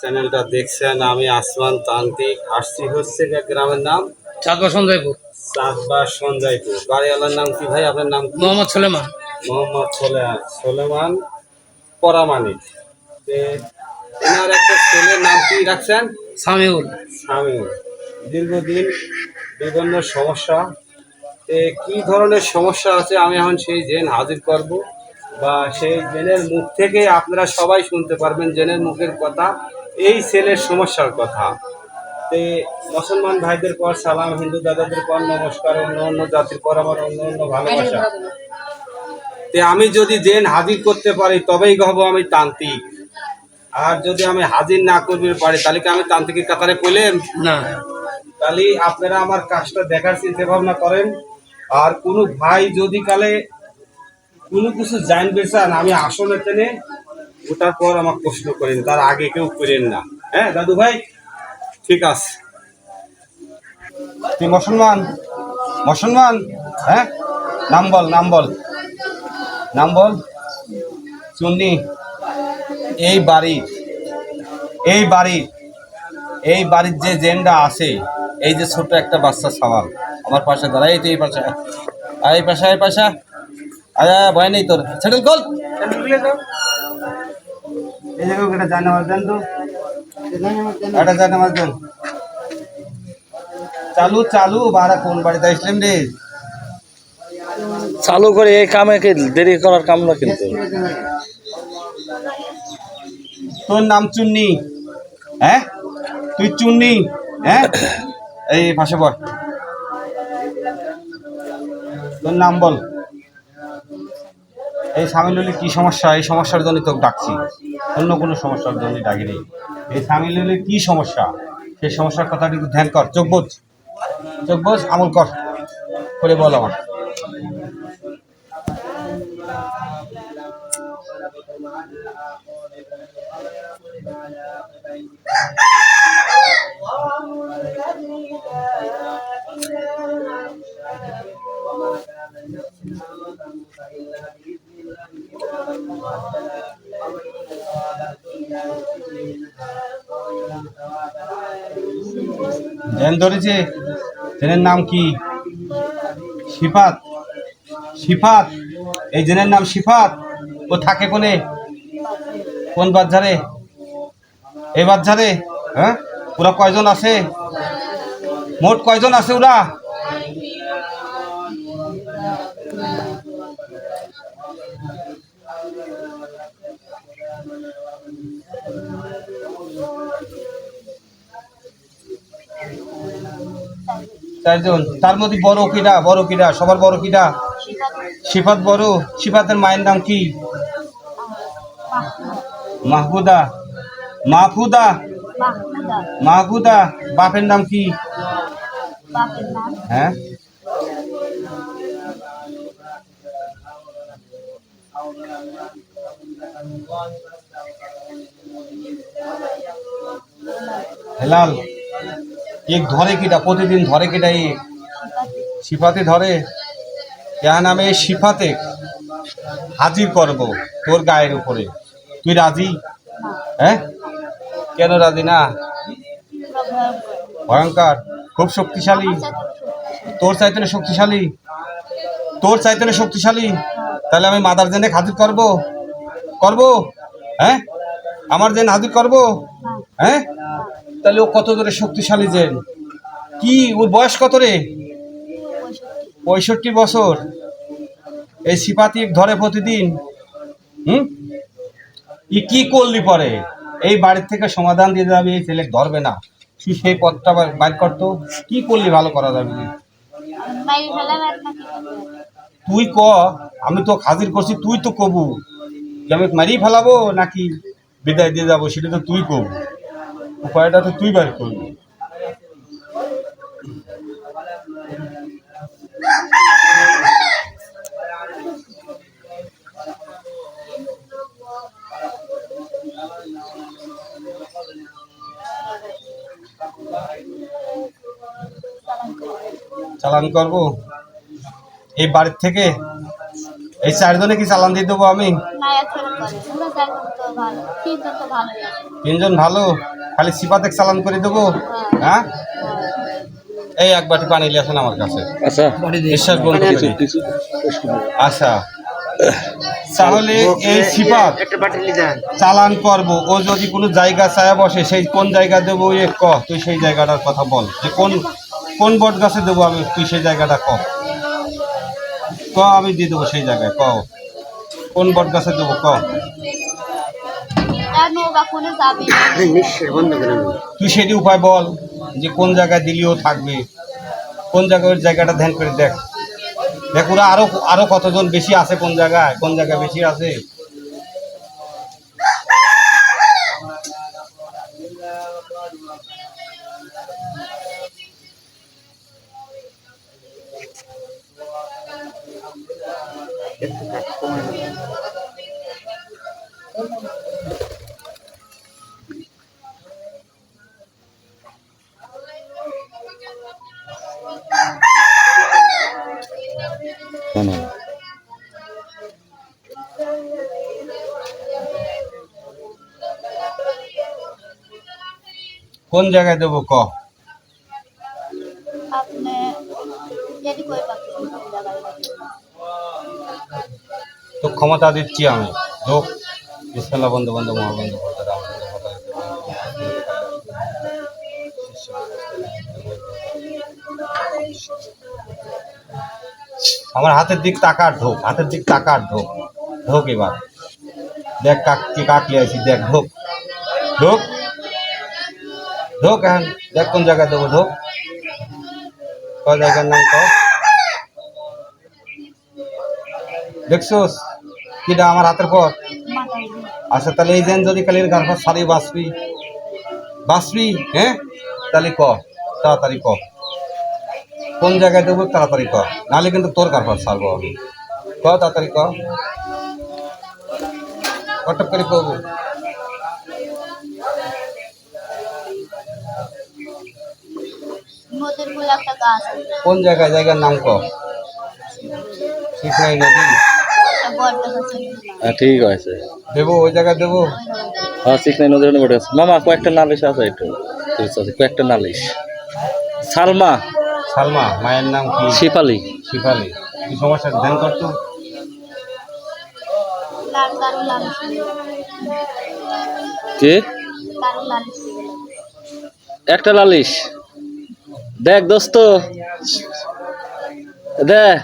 চ্যানেলটা দেখছেন। আমি আসমান তান্ত্রিক, আসছি হচ্ছে গ্রামের নাম চাঁদবা সঞ্জয়পুর, চাঁদবা সঞ্জয়পুর। বাড়িওয়ালার নাম কি ভাই? আপনার নাম কি? মোহাম্মদ সুলেমান। মোহাম্মদ সোলেমান পরামানিক। এনার একটা ছেলের নাম কি রাখছেন? সামিউল। সামিউল। দীর্ঘদিন বিভিন্ন সমস্যা, কি ধরনের সমস্যা আছে আমি এখন সেই জেন হাজির করব, বা সেই জেনের মুখ থেকে আপনারা সবাই শুনতে পারবেন জেনের মুখের কথা, এই ছেলের সমস্যার কথা। তে মুসলমান ভাইদের পর সালাম, হিন্দু দাদাদের পর নমস্কার, অন্য অন্য জাতির পর আমার অন্য অন্য ভালোবাসা। তে আমি যদি জেন হাজির করতে পারি তবেই হব আমি তান্ত্রিক, আর যদি আমি হাজির না করতে পারি তাহলে কি আমি তান্ত্রিকের কাতারে কইলেন না? তাহলে আপনারা আমার কাজটা দেখার চিন্তা ভাবনা করেন। আর কোনো ভাই যদি কালে কোনো কিছু জানবে চান, আমি আসলে টেনে ওটার পর আমাকে প্রশ্ন করেন, তার আগে কেউ করেন না। হ্যাঁ দাদু ভাই, ঠিক আছে। তুই মুসলমান? মুসলমান? হ্যাঁ, নাম বল, নাম বল, নাম বল। চুন্নি, এই বাড়ির এই বাড়ির এই বাড়ির যে জেন্ডা আছে, এই যে ছোট একটা বাচ্চা সওয়াল আমার পাশে দাঁড়ায়, এই তো এই পাশে, এই পাশা, এই পাশা, আরে ভয় নেই তোর, সেটেল কল। এই জায়গায় একটা জানামাজ দেন তো, একটা জানামাজ দেন। চালু চালু বারা কোন বাড়িতে আসলেন রে? চালু করে এই কামে কি দেরি করার কাম না কিন্তু। তোর নাম চুন্নি? হ্যাঁ, তুই চুন্নি? হ্যাঁ, এই পাশে বল, তোর নাম বল। এই সামিলুলি কি সমস্যা? এই সমস্যার জন্য তোকে ডাকছি, অন্য কোনো সমস্যার জন্য ডাকিনি। এই সামিলুলি কি সমস্যা, সেই সমস্যার কথাটি একটু ধ্যান কর, চোখ বোঝ, চোখ বোঝ, আমল কর করে বল আমার। ধ্যান ধরেছে? জেনের নাম কি? সিফাত। সিফাত, এই জেনের নাম সিফাত। ও থাকে কোনে? কোন বাজারে? এই বাজারে? হ্যাঁ, ওরা কয়জন আছে? মোট কয়জন আছে ওরা? চারজন। তার মধ্যে বড় কিডা? বড় কিডা? সবার বড় কিডা? সিফাত বড়। সিফাতের মায়ের নাম কি? মাহবুদা। মাহফুদা। মাহবুদা। বাপের নাম কি? হ্যাঁ, হেলাল। এক ধরে কিটা? প্রতিদিন ধরে কিটা? এক সিফাতে ধরে। এখন আমি এই সিফাতে হাজির করব তোর গায়ের উপরে, তুই রাজি? হ্যাঁ, কেন রাজি না? ভয়ঙ্কর, খুব শক্তিশালী, তোর চাইতে শক্তিশালী, তোর চাইতে শক্তিশালী। তাহলে আমি মাদার জেনে হাজির করব, করব? হ্যাঁ, আমার জেন হাজির করব? হ্যাঁ, তাহলে ও কত ধরে শক্তিশালী জেন? কি ওর বয়স কত রে? 65 বছর। এই সিপাতি ধরে প্রতিদিন। ই কি করলি পরে? এই বাড়ির থেকে সমাধান দিয়ে যাবি, এই ছেলে ধরবে না, তুই সেই পথটা বাইর করতো। কি করলি ভালো করা যাবে? তুই ক, আমি তো হাজির করছি, তুই তো কবু যে আমি মারিয়ে ফেলাবো নাকি বিদায় দিয়ে যাবো, সেটা তো তুই কবু, উপায়টা তো তুই বাইর করবি। চালান করব এই বাড়ির থেকে? এই চারজনে কি চালান দিয়ে দেবো আমি? তিনজন ভালো, খালি সিপাতে চালান করে দেবো। হ্যাঁ, এই এক বাটি পানি নিয়ে আসেন আমার কাছে। আচ্ছা বিশ্বাস বন্ধ করে দিই। কিছু আচ্ছা, তাহলে এই সিপাত চালান করবো, ও যদি কোনো জায়গা চায় বসে, সেই কোন জায়গা দেবো এ ক, তুই সেই জায়গাটার কথা বল, যে কোন কোন বট গাছে দেবো আমি, তুই সেই জায়গাটা ক, আমি দিয়ে দেবো সেই জায়গায়, ক কোন বট গাছে দেবো ক। তুই সেটি উপায় বল, যে কোন জায়গায় দিলেও থাকবে, কোন জায়গায় ওই জায়গাটা ধ্যান করে দেখ। দেখ ওরা আরো আরো কতজন বেশি আছে, কোন জায়গায় বেশি আছে। কোন জায়গায় দেবো ক। তো ক্ষমতা দিচ্ছি আমি, যোগ বিসমিল্লাহ বন্ধু বন্ধু মহাবন্ধু আমার হাতের দিক তাকার ঢোক, হাতের দিক তাকার ঢোক, ঢোক এবার দেখ কি কাক লিয়ে আছি, দেখ ঢোক ঢোক ঢোক, এখন দেখ কোন জায়গায় দেবো, ঢোক ক জায়গার নাম ক। দেখছোস কিটা আমার হাতের পর। আচ্ছা তাহলে এই যেন যদি কালির গান পর সারি বাঁচবি, হ্যাঁ তাহলে ক, তাড়াতাড়ি ক কোন জায়গায় দেবো, তাড়াতাড়ি ক, নাহলে কিন্তু তোর কারবার ছাড়বো আমি, ক তাড়াতাড়ি ক, কটক করে কবো। কোন জায়গার নাম ক। ঠিক নাই নদী ঠিক আছে দেবো, ওই জায়গায় দেবো। হ্যাঁ ঠিক নাই নদীর বটে আছে মামা, কয়েকটা নালিশ আছে একটু কয়েকটা নালিশ। সালমা সালমা, মায়ের নাম কি? শিপালি। শিফালি, কি সমস্যা ধ্যান করতো? কে একটা লালিশ দেখ দোস্ত, দেখ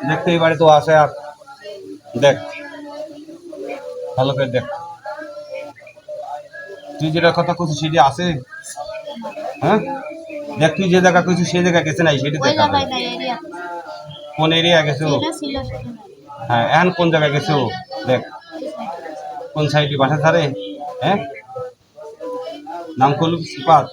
দেখতে এই বাড়ি তো আছে, আর দেখ ভালো করে দেখ, তুই যেটা কথা কইছিস সেটি আছে। হ্যাঁ দেখ, তুই যে জায়গা কইছিস সেই জায়গা গেছে নাই, সেটি দেখা কোন এরিয়া গেছে ও। হ্যাঁ এখন কোন জায়গায় গেছে ও, দেখ কোন সাইডে, বাসা ধারে। হ্যাঁ নাম করলু সিপাত।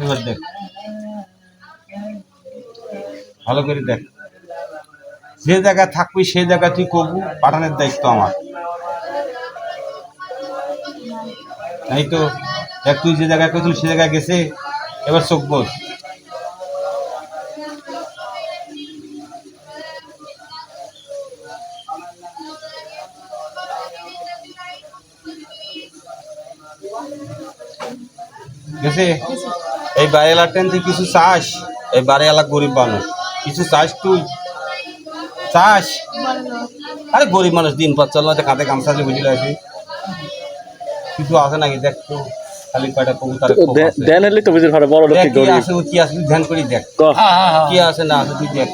এবার দেখ ভালো করে দেখ, যে জায়গায় থাকবি সেই জায়গায় তুই করবো, পাঠানোর দায়িত্ব আমার। এই তো দেখ, তুই যে জায়গায় করছিস সে জায়গায় গেছে, এবার চোখ বোঝ। গেছে এই বাড়িওয়ালার টেন তুই কিছু চাস, এই বাড়িওয়ালা গরিব মানুষ, কিছু চাস তুই চাস? আরে গরিব মানুষ দিন পর চল না, কাঁধে গামছা দিয়ে বুঝলে আছি, কিছু আছে নাকি দেখ তো, খালি কয়টা কবুতর দেন এলি তো বুঝির ভাড়া বড় লোক কি আছে, কি আছে তুই ধ্যান করি দেখ, কি আছে না আছে তুই দেখ,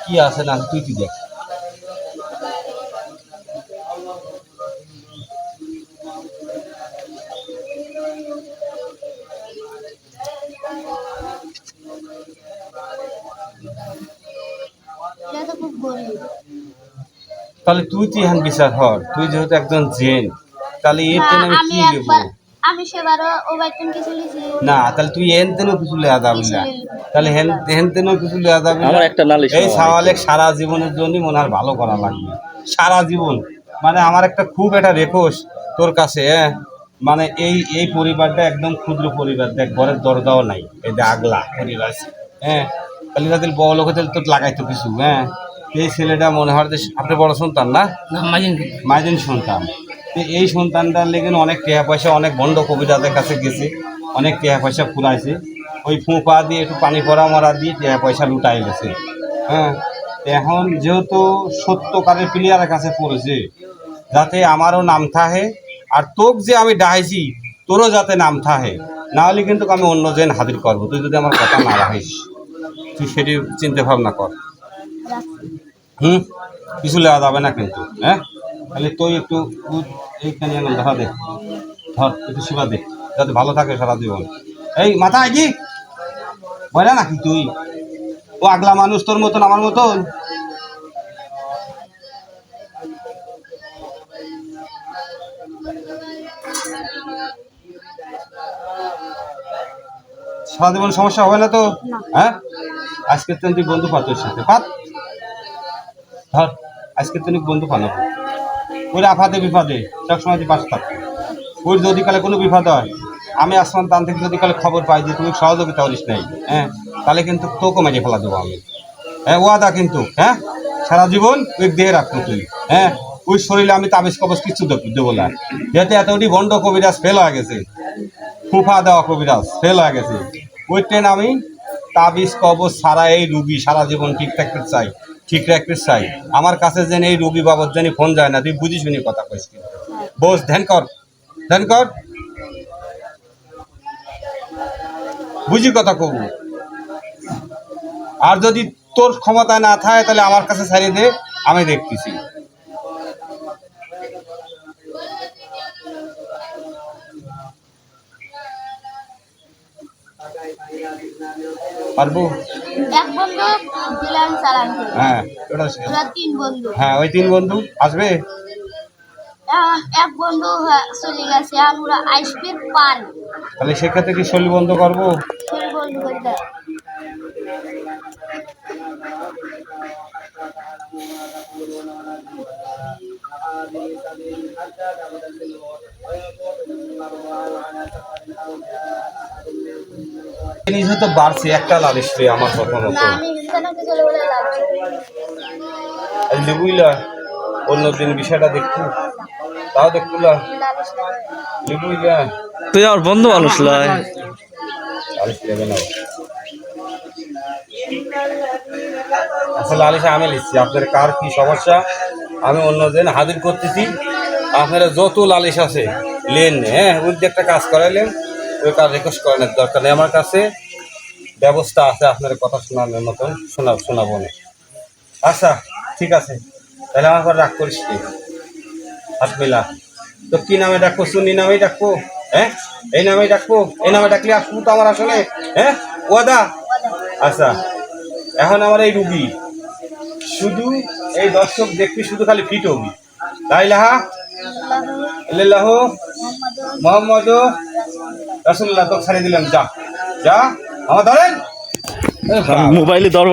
কি আছে না আছে তুই দেখ। তাহলে তুই তো এখন বিচার হর, তুই যেহেতু একজন জেন, তাহলে এর তেন আমি আমি কি দেবো? একবার আমি সেবারও ও বাইতেন কিছু লিছি না তাহলে তুই এন তেনও কিছু লেয়া যাবি না, তাহলে হেন তেনও কিছু লেয়া যাবি না। আমার একটা নালিশ এই মামা, সাওয়ালেক সারা জীবনের জন্য মনে হয় ভালো করা লাগবে, সারা জীবন। মানে আমার একটা খুব একটা রেকোর্ড তোর কাছে, হ্যাঁ, মানে এই পরিবারটা একদম ক্ষুদ্র পরিবার, দেখ ঘরের দরজাও নাই, এই যে আগলা পরিবার, হ্যাঁ, তাহলে তাদের বড় লোক হলে তোর লাগাইতো কিছু, হ্যাঁ। এই ছেলেটা মনে হয় যে আপনি বড় সন্তান না, মাইদিন সন্তান। তো এই সন্তানটার লেগে অনেক টাকা পয়সা, অনেক বন্ড কবিরাজের কাছে গেছে, অনেক টাকা পয়সা ফুরাইছে, ওই ফুঁপা দিয়ে একটু পানি পড়া মরা দিয়ে টাকা পয়সা লুটাই গেছে, হ্যাঁ। এখন যেহেতু সত্যকারের প্লেয়ারের কাছে পড়েছে, যাতে আমারও নাম থাহে, আর তোক যে আমি ডাইছি তোরও যাতে নাম থাহে, না হলে কিন্তু আমি অন্য জেন হাজির করবো, তুই যদি আমার কথা না রাখিস। তুই সেটি চিন্তা ভাবনা কর। কিছু লেওয়া যাবে না কিন্তু, হ্যাঁ। তাহলে তুই একটু এইখানে দেখা দে, ধর একটু সেবা দে, যাতে ভালো থাকে সারা জীবন। এই মাথা আইজি বলে নাকি তুই, ও আগলা মানুষ তোর মতন আমার মতন? সারা জীবন সমস্যা হবে না তো? হ্যাঁ, আজকে তুই বন্ধু পা তোর সাথে পাত, ধর আজকে তুই বন্ধু পানো, ওই আফাদে বিপদে সবসময় তুই পাশে থাকবি। ওর যদি কালে কোনো বিপদ হয়, আমি আসমান তান থেকে যদি কালে খবর পাই যে তুমি সহযোগিতা করিস নাই, হ্যাঁ, তাহলে কিন্তু তোকে মেরে ফেলা দেবো আমি, হ্যাঁ, ওয়াদা কিন্তু, হ্যাঁ। সারা জীবন ওই দেহে রাখবো তুই, হ্যাঁ। ওই শরীরে আমি তাবিজ কবজ কিছু দেবো না, যেহেতু এতটি বন্ড কবিরাজ ফেল হয়ে গেছে, ফুফা দেওয়া কবিরাজ ফেল হয়ে গেছে, ওই ট্রেন আমি তাবিজ কবজ সারা এই রুগী সারা জীবন ঠিক থাকতে চাই, ঠিক রাখতে চাই। আমার কাছে যেন এই রুগী বাবদ যেন ফোন যায় না, তুই বুঝিস নি কথা কইস, বস ধ্যান কর, ধ্যান কর, বুঝি কথা কব। আর যদি তোর ক্ষমতায় না থাকে তাহলে আমার কাছে ছাড়িয়ে দে, আমি দেখতেছি। পারবো? এক বন্ধু দিলাম চালান করে। হ্যাঁ ওটা ওরা 3 বন্ধু। হ্যাঁ, ওই 3 বন্ধু আসবে। এক বন্ধু চলে গেছে, আমরা আসবে পারি, তাহলে সেক্ষেত্রে কি শরীর বন্ধ করবো? সেই বন্ধু করে দেয়। নিজে তো বাড়ছে একটা লালিশ রে আমার কথা মতো, না আমি ইনসানকে চলে বলে লাগছে লিবুইলা অন্যদিন বিষয়টা দেখবো, তাও দেখবুলা লালিশ লাগে। লিবুইলা তুই আমার বন্ধু মানুষ লয়। লালিশ নেবে না, আসলে লালিশ আমি লিখছি, আপনার কার কি সমস্যা আমি অন্যদিন হাজির করতেছি, আপনারা যত লালিশ আছে লেন, হ্যাঁ, ওই যে একটা কাজ করাইলেন, ওই কাজ রিকোয়েস্ট করানোর দরকার নেই, আমার কাছে ব্যবস্থা আছে আপনার কথা শোনানোর মতন, শোনাবো না। আচ্ছা ঠিক আছে, তাহলে আমার পর রাগ করিস কি, হাত মেলা। তো কি নামে ডাকবো? সুন্নি নামেই ডাকবো, হ্যাঁ, এই নামেই ডাকবো, এই নামে ডাকলে আসবো তো আমার আসলে, হ্যাঁ, ওয়াদা। আচ্ছা এখন আমার এই রুগী শুধু এই দর্শক দেখবি, শুধু খালি ফিট হবি, লা ইলাহা ইল্লাল্লাহ মুহাম্মদ রাসূলুল্লাহ, তো ছাড়িয়ে দিলাম, যা যা আমার ধরেন মোবাইলে দর